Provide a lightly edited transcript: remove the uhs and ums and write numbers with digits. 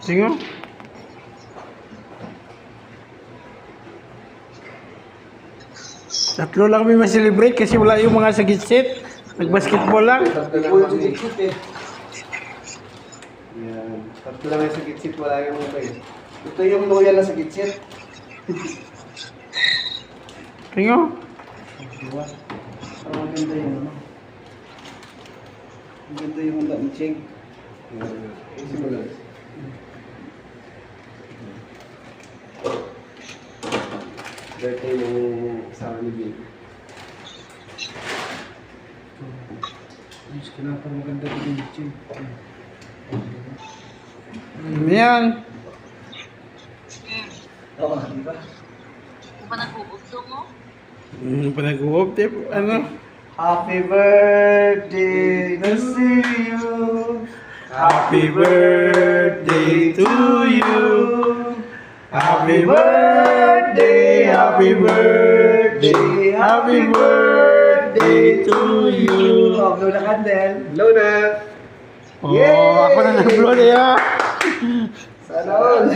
Sige. Tatlo lang may ma-celebrate kasi wala yung mga sa gitsit. Nag-basketball lang. Tatlo lang sa gitsit eh. Yan. Tatlo lang sa gitsit, wala yung mga eh. Ito yung loyal na sa gitsit. Sige. Diba? Ang maganda yung ano. Ang ganda yung handa ni Cheng. Simula. Birthday ng asawa ni Bill. Ayos ka na pa maganda din yung Cheng. Yan. Oo, di ba? Kung pa nag-uubdo mo? Panag-uop, tip. Ano? Happy birthday to you. Happy birthday to you. Happy birthday, happy birthday, happy birthday to you. Oh, blow na candle. Blow na. Oh, ako na nag-blow niya. Sana all.